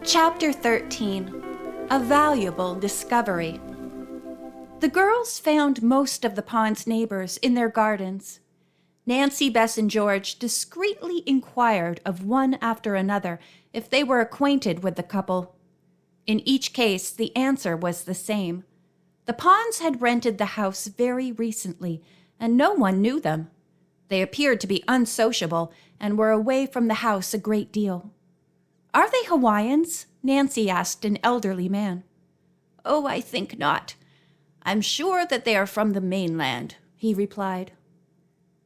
Chapter 13. A Valuable Discovery. The girls found most of the pond's neighbors in their gardens. Nancy, Bess, and George discreetly inquired of one after another if they were acquainted with the couple. In each case, the answer was the same. The Ponds had rented the house very recently, and no one knew them. They appeared to be unsociable and were away from the house a great deal. "Are they Hawaiians?" Nancy asked an elderly man. "Oh, I think not. I'm sure that they are from the mainland," he replied.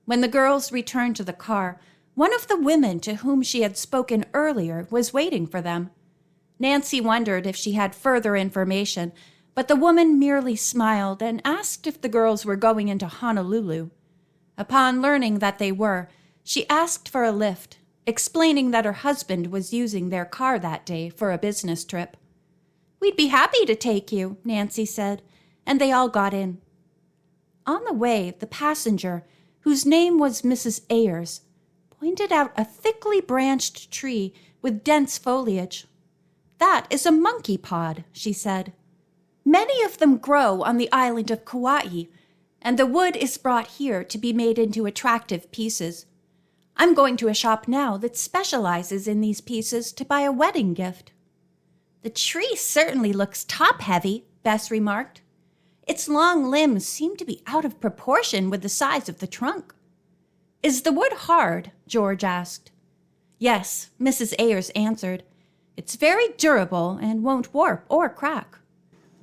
When the girls returned to the car, one of the women to whom she had spoken earlier was waiting for them. Nancy wondered if she had further information, but the woman merely smiled and asked if the girls were going into Honolulu. Upon learning that they were, she asked for a lift, explaining that her husband was using their car that day for a business trip. "We'd be happy to take you," Nancy said, and they all got in. On the way, the passenger, whose name was Mrs. Ayers, pointed out a thickly branched tree with dense foliage. "That is a monkey pod," she said. "Many of them grow on the island of Kauai, and the wood is brought here to be made into attractive pieces. I'm going to a shop now that specializes in these pieces to buy a wedding gift." "The tree certainly looks top-heavy," Bess remarked. "Its long limbs seem to be out of proportion with the size of the trunk." "Is the wood hard?" George asked. "Yes," Mrs. Ayers answered. "It's very durable and won't warp or crack."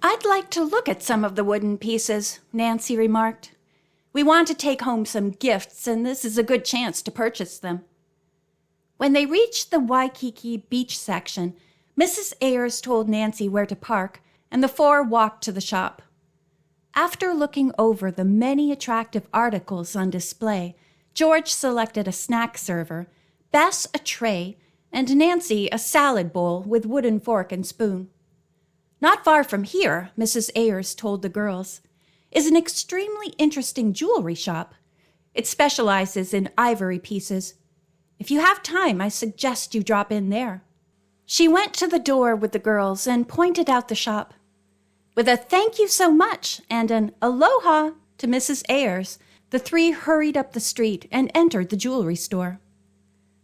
"I'd like to look at some of the wooden pieces," Nancy remarked. "We want to take home some gifts, and this is a good chance to purchase them." When they reached the Waikiki beach section, Mrs. Ayers told Nancy where to park, and the four walked to the shop. After looking over the many attractive articles on display, George selected a snack server, Bess a tray, and Nancy a salad bowl with wooden fork and spoon. "Not far from here," Mrs. Ayers told the girls, "is an extremely interesting jewelry shop. It specializes in ivory pieces. If you have time, I suggest you drop in there." She went to the door with the girls and pointed out the shop. With a "thank you so much" and an "aloha" to Mrs. Ayers, the three hurried up the street and entered the jewelry store.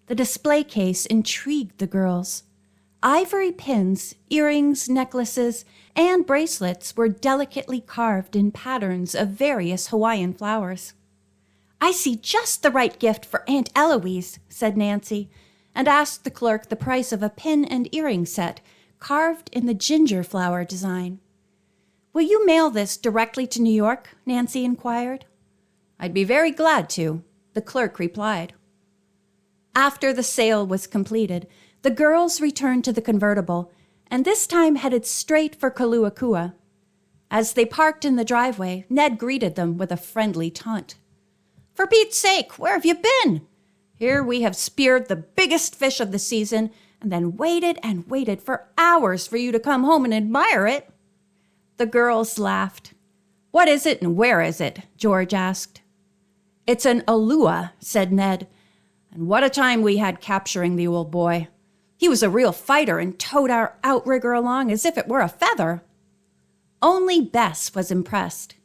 The display case intrigued the girls. Ivory pins, earrings, necklaces, and bracelets were delicately carved in patterns of various Hawaiian flowers. "I see just the right gift for Aunt Eloise," said Nancy, and asked the clerk the price of a pin and earring set carved in the ginger flower design. "Will you mail this directly to New York?" Nancy inquired. "I'd be very glad to," the clerk replied. After the sale was completed, the girls returned to the convertible, and this time headed straight for Kaluakua. As they parked in the driveway, Ned greeted them with a friendly taunt. "For Pete's sake, where have you been? Here we have speared the biggest fish of the season, and then waited and waited for hours for you to come home and admire it." The girls laughed. "What is it and where is it?" George asked. "It's an ulua," said Ned. "And what a time we had capturing the old boy. He was a real fighter and towed our outrigger along as if it were a feather." Only Bess was impressed.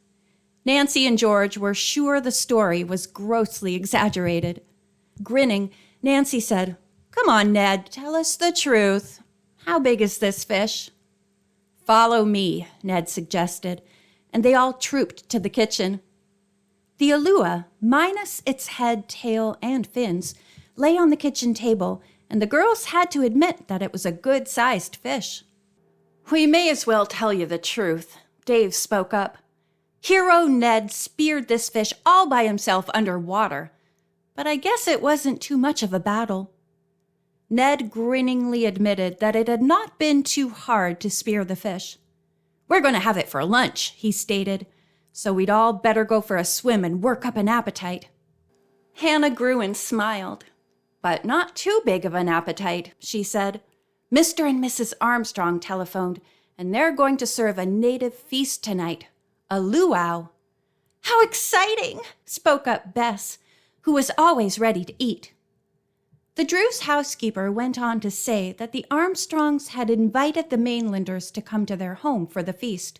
Nancy and George were sure the story was grossly exaggerated. Grinning, Nancy said, "Come on, Ned, tell us the truth. How big is this fish?" "Follow me," Ned suggested, and they all trooped to the kitchen. The ulua, minus its head, tail, and fins, lay on the kitchen table, and the girls had to admit that it was a good-sized fish. "We may as well tell you the truth," Dave spoke up. "Hero Ned speared this fish all by himself under water, but I guess it wasn't too much of a battle." Ned grinningly admitted that it had not been too hard to spear the fish. "We're going to have it for lunch," he stated, "so we'd all better go for a swim and work up an appetite." Hannah grew and smiled. "But not too big of an appetite," she said. "Mr. and Mrs. Armstrong telephoned, and they're going to serve a native feast tonight, a luau." "How exciting!" spoke up Bess, who was always ready to eat. The Drews' housekeeper went on to say that the Armstrongs had invited the mainlanders to come to their home for the feast.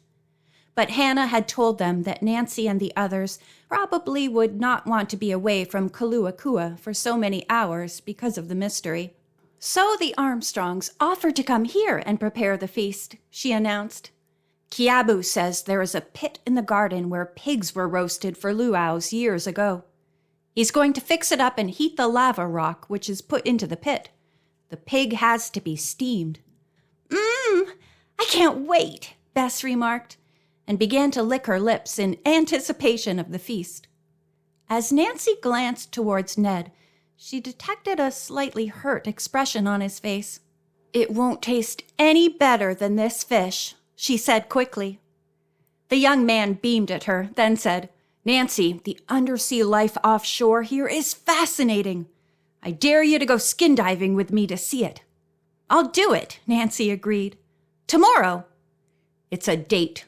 But Hannah had told them that Nancy and the others probably would not want to be away from Kaluakua for so many hours because of the mystery. So the Armstrongs offered to come here and prepare the feast, she announced. Kiabu says there is a pit in the garden where pigs were roasted for luau's years ago. He's going to fix it up and heat the lava rock which is put into the pit. The pig has to be steamed. I can't wait, Bess remarked, and began to lick her lips in anticipation of the feast. As Nancy glanced towards Ned, she detected a slightly hurt expression on his face. "It won't taste any better than this fish," she said quickly. The young man beamed at her, then said, "Nancy, the undersea life offshore here is fascinating. I dare you to go skin diving with me to see it." "I'll do it," Nancy agreed. "Tomorrow." "It's a date."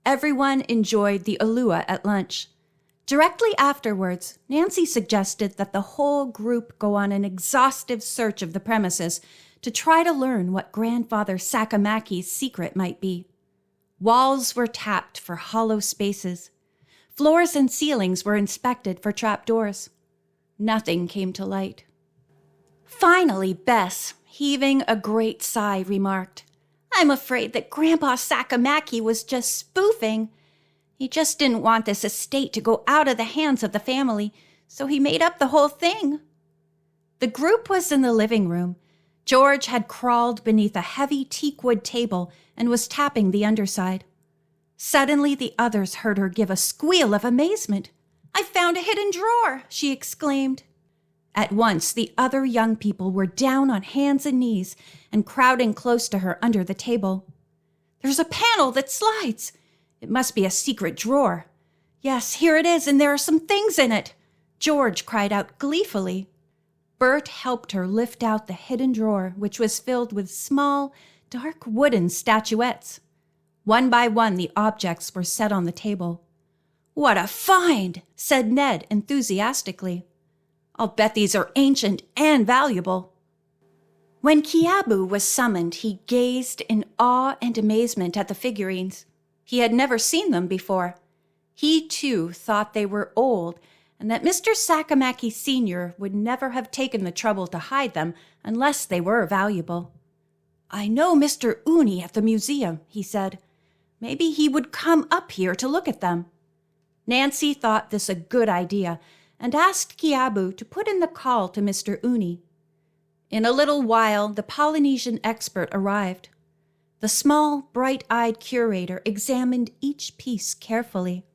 Everyone enjoyed the alua at lunch. Directly afterwards, Nancy suggested that the whole group go on an exhaustive search of the premises to try to learn what Grandfather Sakamaki's secret might be. Walls were tapped for hollow spaces. Floors and ceilings were inspected for trapdoors. Nothing came to light. Finally, Bess, heaving a great sigh, remarked, "I'm afraid that Grandpa Sakamaki was just spoofing. He just didn't want this estate to go out of the hands of the family, so he made up the whole thing." The group was in the living room. George had crawled beneath a heavy teakwood table and was tapping the underside. Suddenly, the others heard her give a squeal of amazement. "I found a hidden drawer!" she exclaimed. At once, the other young people were down on hands and knees and crowding close to her under the table. "There's a panel that slides. It must be a secret drawer. Yes, here it is, and there are some things in it," George cried out gleefully. Bert helped her lift out the hidden drawer, which was filled with small, dark wooden statuettes. One by one, the objects were set on the table. "What a find!" said Ned enthusiastically. "I'll bet these are ancient and valuable." When Kiabu was summoned, he gazed in awe and amazement at the figurines. He had never seen them before. He, too, thought they were old, and that Mr. Sakamaki Sr. would never have taken the trouble to hide them unless they were valuable. "I know Mr. Uni at the museum," he said. "Maybe he would come up here to look at them." Nancy thought this a good idea and asked Kiabu to put in the call to Mr. Uni. In a little while, the Polynesian expert arrived. The small, bright-eyed curator examined each piece carefully.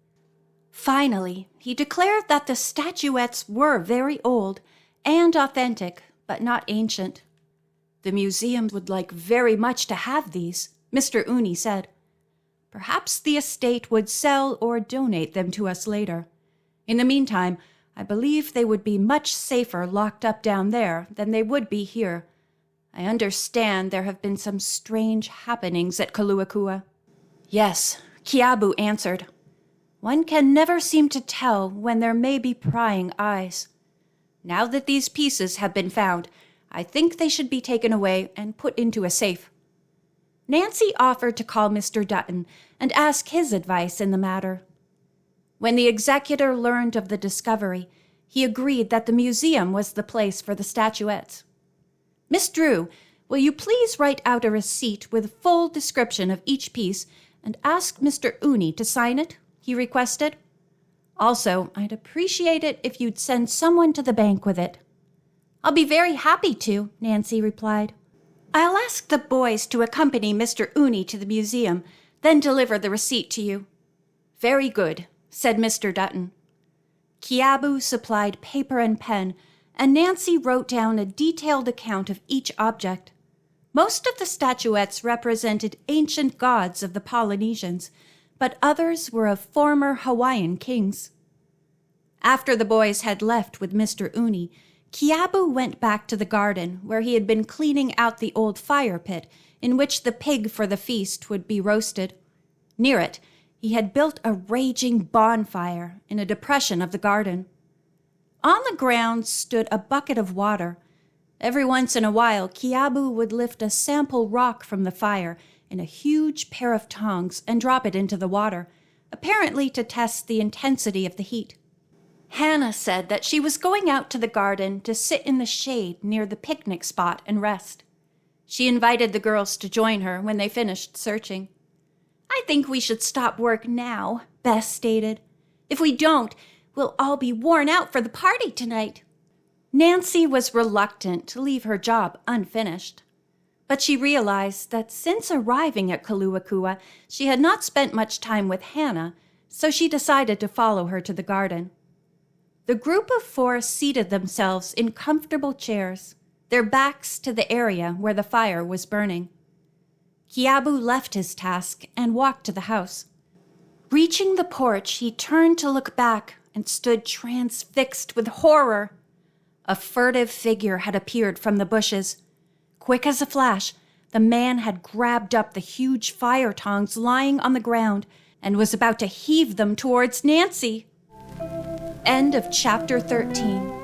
Finally, he declared that the statuettes were very old and authentic, but not ancient. "The museum would like very much to have these," Mr. Uni said. "Perhaps the estate would sell or donate them to us later. In the meantime, I believe they would be much safer locked up down there than they would be here. I understand there have been some strange happenings at Kaluakua." "Yes," Kiabu answered. "One can never seem to tell when there may be prying eyes. Now that these pieces have been found, I think they should be taken away and put into a safe." Nancy offered to call Mr. Dutton and ask his advice in the matter. When the executor learned of the discovery, he agreed that the museum was the place for the statuettes. "Miss Drew, will you please write out a receipt with a full description of each piece and ask Mr. Uni to sign it?" he requested. "Also, I'd appreciate it if you'd send someone to the bank with it." "I'll be very happy to," Nancy replied. "I'll ask the boys to accompany Mr. Uni to the museum, then deliver the receipt to you." "Very good," said Mr. Dutton. Kiabu supplied paper and pen, and Nancy wrote down a detailed account of each object. Most of the statuettes represented ancient gods of the Polynesians, but others were of former Hawaiian kings. After the boys had left with Mr. Uni, Kiabu went back to the garden where he had been cleaning out the old fire pit in which the pig for the feast would be roasted. Near it, he had built a raging bonfire in a depression of the garden. On the ground stood a bucket of water. Every once in a while, Kiabu would lift a sample rock from the fire in a huge pair of tongs and drop it into the water, apparently to test the intensity of the heat. Hannah said that she was going out to the garden to sit in the shade near the picnic spot and rest. She invited the girls to join her when they finished searching. "I think we should stop work now," Bess stated. "If we don't, we'll all be worn out for the party tonight." Nancy was reluctant to leave her job unfinished, but she realized that since arriving at Kaluakua, she had not spent much time with Hannah, so she decided to follow her to the garden. The group of 4 seated themselves in comfortable chairs, their backs to the area where the fire was burning. Kiabu left his task and walked to the house. Reaching the porch, he turned to look back and stood transfixed with horror. A furtive figure had appeared from the bushes. Quick as a flash, the man had grabbed up the huge fire tongs lying on the ground and was about to heave them towards Nancy. End of chapter 13.